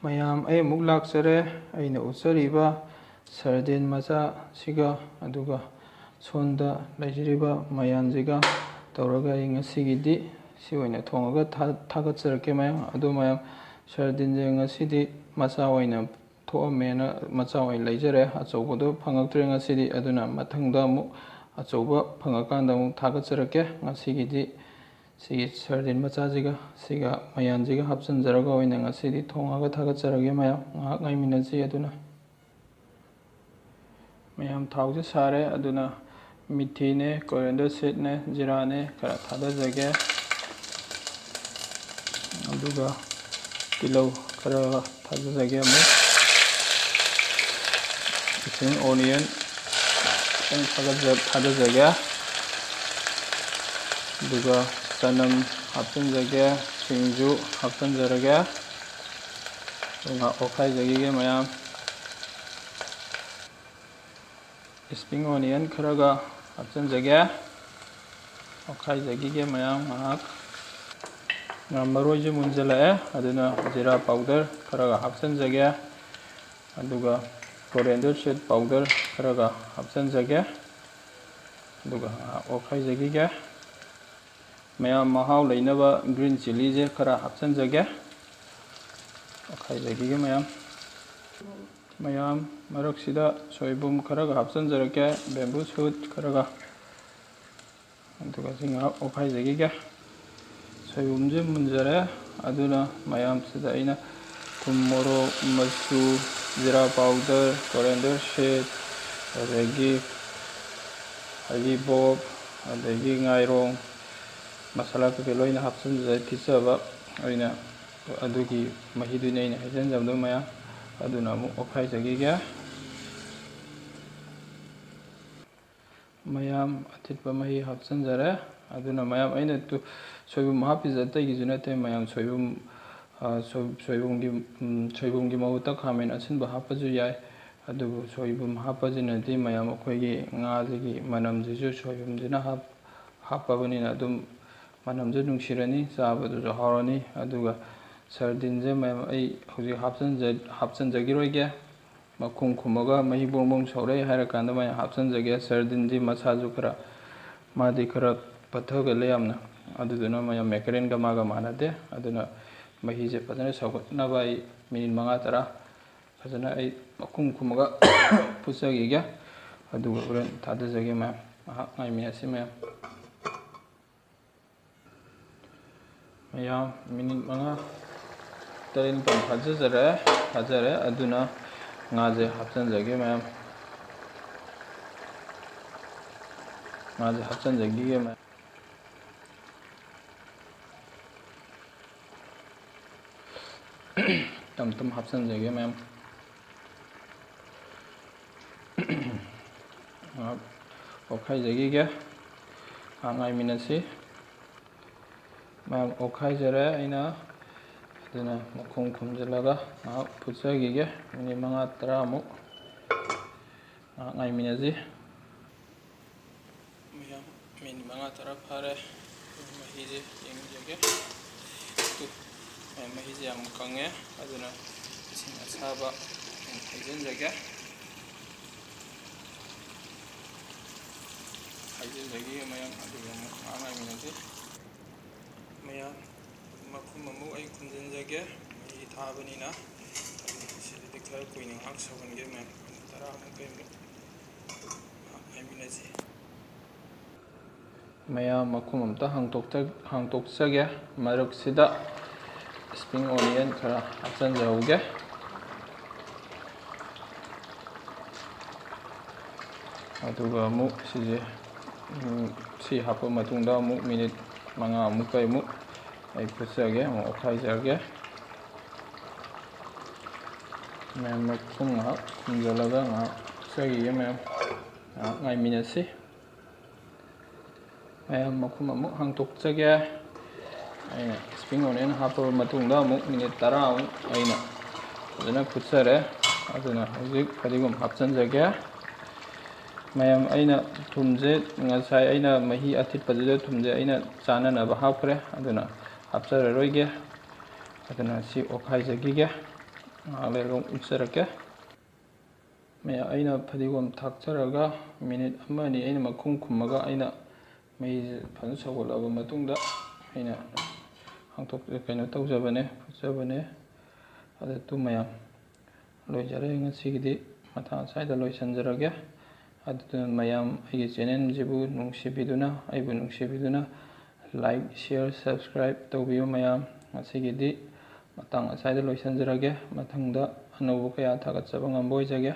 ꯃꯌꯥꯝ ꯑꯩ ꯑꯃꯨꯛ ꯂꯥꯛꯆꯔꯦ ꯑꯩꯅ ꯎꯠꯆꯔꯤꯕ ꯁꯔꯗꯤꯟ ꯃꯆꯥꯁꯤꯒ ꯑꯗꯨꯒ ꯁꯣꯟꯗ ꯂꯩꯖꯔꯤꯕ ꯃꯌꯥꯟꯁꯤꯒ ꯇꯧꯔꯒ ꯑꯩ ꯉꯁꯤꯒꯤꯗꯤ ꯁꯤ ꯑꯣꯏꯅ ꯊꯣꯡꯉꯒ ꯊꯥꯒꯠꯆꯔꯛꯀꯦ ꯃꯌꯥꯝ ꯑꯗꯨ ꯃꯌꯥꯝ ꯁꯔꯗꯤꯟꯁꯦ ꯉꯁꯤꯗꯤ ꯃꯆꯥ ꯑꯣꯏꯅ ꯊꯣꯛꯑꯝꯃꯦꯅ ꯃꯆꯥ ꯑꯣꯏꯅ ꯂꯩꯖꯔꯦ ꯑꯆꯧꯕꯗꯣ ꯐꯪꯉꯛꯇ꯭ꯔꯦ ꯉꯁꯤꯗꯤ ꯑꯗꯨꯅ ꯃꯊꯪꯗ ꯑꯃꯨꯛ ꯑꯆꯧꯕ ꯐꯪꯉꯀꯥꯟꯗ ꯑꯃꯨꯛ ꯊꯥꯒꯠꯆꯔꯛꯀꯦ ꯉꯁꯤꯒꯤꯗꯤ ꯁꯤꯒꯤ ꯁꯔꯗꯤꯟ ꯃꯆꯥꯁꯤꯒ ꯁꯤꯒ ꯃꯌꯥꯟꯁꯤꯒ ꯍꯥꯞꯆꯤꯟꯖꯔꯒ ꯑꯣꯏꯅ ꯉꯁꯤꯗꯤ ꯊꯣꯡꯉꯒ ꯊꯥꯒꯠꯆꯔꯒꯦ ꯃꯌꯥꯝ ꯉꯥꯏꯍꯥꯛ ꯉꯥꯏꯃꯤꯟꯅꯁꯤ ꯑꯗꯨꯅ ꯃꯌꯥꯝ ꯊꯥꯎꯁꯦ ꯁꯥꯔꯦ ꯑꯗꯨꯅ ꯃꯤꯊꯤꯅꯦ ꯀꯣꯔꯤꯌꯦꯟꯗꯔ ꯁꯤꯗꯅꯦ ꯖꯤꯔꯥꯅꯦ ꯈꯔ ꯊꯥꯗꯖꯒꯦ ꯑꯗꯨꯒ ꯇꯤꯜꯍꯧ ꯈꯔ ꯊꯥꯗꯖꯒꯦ ꯑꯃꯨꯛ ꯏꯁꯤꯡ ꯑꯣꯅꯤꯌꯟ ꯈꯤꯇꯪ ꯊꯥꯗꯖꯒꯦ ꯑꯗꯨꯒ ꯆꯅꯝ ꯍꯥꯞꯆꯤꯟꯖꯒꯦ ꯁꯤꯡꯁꯨ ꯍꯥꯞꯆꯤꯟꯖꯔꯒꯦ ꯑꯗꯨꯒ ꯑꯣꯠꯈꯥꯏꯖꯈꯤꯒꯦ ꯃꯌꯥꯝ ꯏꯁꯄ꯭ꯔꯤꯡ ꯑꯣꯅꯤꯌꯟ ꯈꯔꯒ ꯍꯥꯞꯆꯤꯟꯖꯒꯦ ꯑꯣꯠꯈꯥꯏꯖꯈꯤꯒꯦ ꯃꯌꯥꯝ ꯉꯥꯏꯍꯥꯛ ꯃꯔꯣꯏꯁꯨ ꯃꯨꯟꯖꯜꯂꯛꯑꯦ ꯑꯗꯨꯅ ꯖꯤꯔꯥ ꯄꯥꯎꯗꯔ ꯈꯔꯒ ꯍꯥꯞꯆꯤꯟꯖꯒꯦ ꯑꯗꯨꯒ ꯀꯣꯔꯤꯌꯦꯟꯗꯔ ꯁꯤꯗ ꯄꯥꯎꯗꯔ ꯈꯔꯒ ꯍꯥꯞꯆꯤꯟꯖꯒꯦ ꯑꯗꯨꯒ ꯑꯣꯠꯈꯥꯏꯖꯈꯤꯒꯦ ꯃꯌꯥꯝ ꯃꯍꯥꯎ ꯂꯩꯅꯕ ꯒ꯭ꯔꯤꯟ ꯆꯤꯜꯂꯤꯁꯦ ꯈꯔ ꯍꯥꯞꯆꯤꯟꯖꯒꯦ ꯑꯣꯠꯈꯥꯏꯖꯈꯤꯒꯦ ꯃꯌꯥꯝ ꯃꯔꯛꯁꯤꯗ ꯁꯣꯏꯕꯨꯝ ꯈꯔꯒ ꯍꯥꯞꯆꯤꯟꯖꯔꯛꯀꯦ ꯕꯦꯝꯕꯨ ꯁꯨꯠ ꯈꯔꯒ ꯑꯗꯨꯒ ꯁꯤ ꯉꯥꯏꯍꯥꯛ ꯑꯣꯠꯈꯥꯏꯖꯈꯤꯒꯦ ꯁꯣꯏꯕꯨꯝꯁꯦ ꯃꯨꯟꯖꯔꯦ ꯑꯗꯨꯅ ꯃꯌꯥꯝꯁꯤꯗ ꯑꯩꯅ ꯊꯨꯝ ꯃꯣꯔꯣꯛ ꯃꯆꯨ ꯖꯤꯔꯥ ꯄꯥꯎꯗꯔ ꯀꯣꯔꯤꯌꯦꯟꯗꯔ ꯁꯤꯗ ꯑꯗꯒꯤ ꯍꯔꯤꯕꯣꯞ ꯑꯗꯒꯤ ꯉꯥꯏꯔꯣꯡ ꯃꯁꯥꯂꯥ ꯀꯩꯀꯩ ꯂꯣꯏꯅ ꯊꯤꯠꯆꯕ ꯑꯩꯅ ꯑꯗꯨꯒꯤ ꯃꯍꯤꯗꯨꯅꯤ ꯑꯩꯅ ꯍꯩꯖꯤꯟꯖꯕꯗꯣ ꯃꯌꯥꯝ ꯑꯗꯨꯅ ꯑꯃꯨꯛ ꯑꯣꯠꯈꯥꯏꯖꯈꯤꯒꯦ ꯃꯌꯥꯝ ꯑꯊꯤꯠꯄ ꯃꯍꯤ ꯍꯥꯞꯆꯤꯟꯖꯔꯦ ꯑꯗꯨꯅ ꯃꯌꯥꯝ ꯑꯩꯅ ꯁꯣꯏꯕꯨꯝ ꯍꯥꯞꯄꯤꯁꯦ ꯑꯇꯩꯒꯤꯁꯨ ꯅꯠꯇꯦ ꯃꯌꯥꯝ ꯁꯣꯏꯕꯨꯝꯒꯤ ꯃꯍꯨꯠꯇ ꯈꯥꯃꯦꯟ ꯑꯁꯤꯟꯕ ꯍꯥꯞꯄꯁꯨ ꯌꯥꯏ ꯑꯗꯨꯕꯨ ꯁꯣꯏꯕꯨꯝ ꯍꯥꯞꯄꯁꯤꯅꯗꯤ ꯃꯌꯥꯝ ꯑꯩꯈꯣꯏꯒꯤ ꯉꯥꯁꯤꯒꯤ ꯃꯅꯝꯁꯤꯁꯨ ꯁꯣꯏꯕꯨꯝꯁꯤꯅ ꯍꯥꯞꯄꯕꯅꯤꯅ ꯑꯗꯨꯝ ꯃꯅꯝꯁꯨ ꯅꯨꯡꯁꯤꯔꯅꯤ ꯆꯥꯕꯗꯨꯁꯨ ꯍꯥꯎꯔꯅꯤ ꯑꯗꯨꯒ ꯁꯔꯗꯤꯟꯁꯦ ꯃꯌꯥꯝ ꯑꯩ ꯍꯧꯖꯤꯛ ꯍꯥꯞꯆꯤꯟꯖꯈꯤꯔꯣꯏꯒꯦ ꯃꯈꯨꯝ ꯈꯨꯝꯃꯒ ꯃꯍꯤ ꯕꯣꯡ ꯕꯣꯡ ꯁꯧꯔꯛꯑꯦ ꯍꯥꯏꯔꯀꯥꯟꯗ ꯃꯌꯥꯝ ꯍꯥꯞꯆꯤꯟꯖꯒꯦ ꯁꯔꯗꯤꯟꯗꯤ ꯃꯁꯥꯁꯨ ꯃꯥꯗꯤ ꯈꯔ ꯄꯠꯊꯒꯜꯂꯦ ꯌꯥꯝꯅ ꯑꯗꯨꯗꯨꯅ ꯃꯌꯥꯝ ꯃꯦꯀꯔꯦꯟꯒ ꯃꯥꯒ ꯃꯥꯟꯅꯗꯦ ꯑꯗꯨꯅ ꯃꯍꯤꯁꯦ ꯐꯖꯅ ꯁꯧꯒꯠꯅꯕ ꯑꯩ ꯃꯤꯅꯤꯠ 5-10 ꯐꯖꯅ ꯑꯩ ꯃꯈꯨꯝ ꯈꯨꯝꯃꯒ ꯐꯨꯠꯆꯈꯤꯒꯦ ꯑꯗꯨꯒ ꯍꯣꯔꯦꯟ ꯊꯥꯗꯖꯒꯦ ꯃꯌꯥꯝ ꯉꯥꯏꯍꯥꯛ ꯉꯥꯏꯃꯤꯟꯅꯁꯤ ꯃꯌꯥꯝ ꯃꯤꯅꯤꯠ 5-9 ꯐꯥꯖꯔꯦ ꯑꯗꯨꯅ ꯉꯥꯁꯦ ꯍꯥꯞꯆꯤꯟꯖꯒꯦ ꯃꯌꯥꯝ ꯉꯥꯁꯦ ꯍꯥꯞꯆꯤꯟꯖꯈꯤꯒꯦ ꯃꯌꯥꯝ ꯇꯞ ꯇꯞ ꯍꯥꯞꯆꯤꯟꯖꯒꯦ ꯃꯌꯥꯝ ꯉꯥꯏꯍꯥꯛ ꯑꯣꯠꯈꯥꯏꯖꯈꯤꯒꯦ ꯉꯥꯏꯍꯥꯛ ꯉꯥꯏꯃꯤꯟꯅꯁꯤ ꯃꯌꯥꯝ ꯑꯣꯠꯈꯥꯏꯖꯔꯦ ꯑꯩꯅ ꯑꯗꯨꯅ ꯃꯈꯨꯝ ꯈꯨꯝꯖꯤꯜꯂꯒ ꯉꯥꯏꯍꯥꯛ ꯐꯨꯠꯆꯈꯤꯒꯦ ꯃꯤꯅꯤꯠ 5-10 ꯃꯨꯛ ꯉꯥꯏꯍꯥꯛ ꯉꯥꯏꯃꯤꯟꯅꯁꯤ ꯃꯌꯥꯝ ꯃꯤꯅꯤꯠ 5-10 ꯐꯥꯔꯦ ꯃꯍꯤꯁꯦ ꯌꯦꯡꯖꯒꯦ ꯃꯍꯤꯁꯦ ꯌꯥꯝ ꯀꯪꯉꯦ ꯑꯗꯨꯅ ꯏꯁꯤꯡ ꯑꯁꯥꯕ ꯍꯩꯖꯤꯟꯖꯒꯦ ꯃꯌꯥꯝ ꯑꯗꯨꯒ ꯑꯃꯨꯛ ꯉꯥꯏꯍꯥꯛ ꯉꯥꯏꯃꯤꯟꯅꯁꯤ ꯃꯌꯥꯝ ꯃꯈꯨꯝ ꯑꯃꯨꯛ ꯑꯩ ꯈꯨꯝꯖꯤꯟꯖꯒꯦ ꯃꯍꯤ ꯊꯥꯕꯅꯤꯅ ꯁꯤꯗꯗꯤ ꯈꯔ ꯀꯨꯏꯅ ꯉꯥꯏꯍꯥꯛ ꯁꯧꯍꯟꯒꯦ ꯃꯌꯥꯝ 10 ꯃꯨꯛ ꯀꯩꯃꯨꯛ ꯉꯥꯏꯃꯤꯟꯅꯁꯤ ꯃꯌꯥꯝ ꯃꯈꯨꯝ ꯑꯝꯇ ꯍꯥꯡꯇꯣꯛꯆꯒꯦ ꯃꯔꯛꯁꯤꯗ ꯏꯁꯄ꯭ꯔꯤꯡ ꯑꯣꯅꯤꯌꯟ ꯈꯔ ꯍꯥꯞꯆꯤꯟꯖꯍꯧꯒꯦ ꯑꯗꯨꯒ ꯑꯃꯨꯛ ꯁꯤ ꯍꯥꯞꯄ ꯃꯇꯨꯡꯗ ꯑꯃꯨꯛ ꯃꯤꯅꯤꯠ 5 ꯑꯃꯨꯛ ꯀꯩꯃꯨꯛ ꯑꯩ ꯐꯨꯠꯆꯒꯦ ꯑꯃꯨꯛ ꯑꯣꯠꯈꯥꯏꯖꯔꯒꯦ ꯃꯌꯥꯝ ꯃꯈꯨꯝ ꯉꯥꯏꯍꯥꯛ ꯈꯨꯝꯖꯤꯜꯂꯒ ꯉꯥꯏꯍꯥꯛ ꯐꯨꯠꯆꯈꯤꯒꯦ ꯉꯥꯏꯍꯥꯛ ꯉꯥꯏꯃꯤꯟꯅꯁꯤ ꯃꯌꯥꯝ ꯃꯈꯨꯝ ꯑꯃꯨꯛ ꯍꯥꯡꯇꯣꯛꯆꯒꯦ ꯑꯩꯅ ꯏꯁꯄ꯭ꯔꯤꯡ ꯑꯣꯅꯤꯌꯟ ꯍꯥꯞꯄꯕ ꯃꯇꯨꯡꯗ ꯑꯃꯨꯛ ꯃꯤꯅꯤꯠ 10 ꯑꯃꯨꯛ ꯑꯩꯅ ꯐꯖꯅ ꯐꯨꯠꯆꯔꯦ ꯑꯗꯨꯅ ꯍꯧꯖꯤꯛ ꯐꯗꯤꯒꯣꯝ ꯍꯥꯞꯆꯤꯟꯖꯒꯦ ꯃꯌꯥꯝ ꯑꯩꯅ ꯊꯨꯝꯁꯦ ꯉꯁꯥꯏ ꯑꯩꯅ ꯃꯍꯤ ꯑꯊꯤꯠꯄꯗꯨꯗ ꯊꯨꯝꯁꯦ ꯑꯩꯅ ꯆꯥꯅꯅꯕ ꯍꯥꯞꯈ꯭ꯔꯦ ꯑꯗꯨꯅ ꯍꯥꯞꯆꯔꯔꯣꯏꯒꯦ ꯑꯗꯨꯅ ꯁꯤ ꯑꯣꯠꯈꯥꯏꯖꯈꯤꯒꯦ ꯉꯥꯏꯍꯥꯛ ꯂꯩꯔꯒ ꯎꯠꯆꯔꯛꯀꯦ꯫ ꯑꯩꯅ ꯐꯗꯤꯒꯣꯝ ꯊꯥꯛꯆꯔꯒ ꯃꯤꯅꯤꯠ 1-2 ꯑꯩꯅ ꯃꯈꯨꯝ ꯈꯨꯝꯃꯒ ꯑꯩꯅ ꯃꯩꯁꯦ ꯐꯖꯅ ꯁꯧꯒꯠꯂꯕ ꯃꯇꯨꯡꯗ ꯑꯩꯅ ꯀꯩꯅꯣ ꯇꯧꯖꯕꯅꯦ, ꯐꯨꯠꯆꯕꯅꯦ꯫ ꯑꯗꯨ ꯃꯌꯥꯝ ꯂꯣꯏꯖꯔꯦ ꯉꯁꯤꯒꯤꯗꯤ ꯃꯇꯥꯡ ꯑꯁ꯭ꯋꯥꯏꯗ ꯂꯣꯏꯁꯤꯟꯖꯔꯒꯦ꯫ ꯑꯗꯨꯅ ꯃꯌꯥꯝ ꯑꯩꯒꯤ ꯆꯦꯅꯦꯜꯁꯤꯕꯨ ꯅꯨꯡꯁꯤꯕꯤꯗꯨꯅ, ꯑꯩꯕꯨ ꯅꯨꯡꯁꯤꯕꯤꯗꯨꯅ ꯂꯥꯏꯛ, ꯁꯤꯌꯔ, ꯁꯕꯁꯀ꯭ꯔꯥꯏꯕ ꯇꯧꯕꯤꯌꯨ ꯃꯌꯥꯝ꯫ ꯉꯁꯤꯒꯤꯗꯤ ꯃꯇꯥꯡ ꯑꯁ꯭ꯋꯥꯏꯗ ꯂꯣꯏꯁꯤꯟꯖꯔꯒꯦ꯫ ꯃꯊꯪꯗ ꯑꯅꯧꯕ ꯀꯌꯥ ꯊꯥꯒꯠꯆꯕ ꯉꯝꯕ ꯑꯣꯏꯖꯒꯦ꯫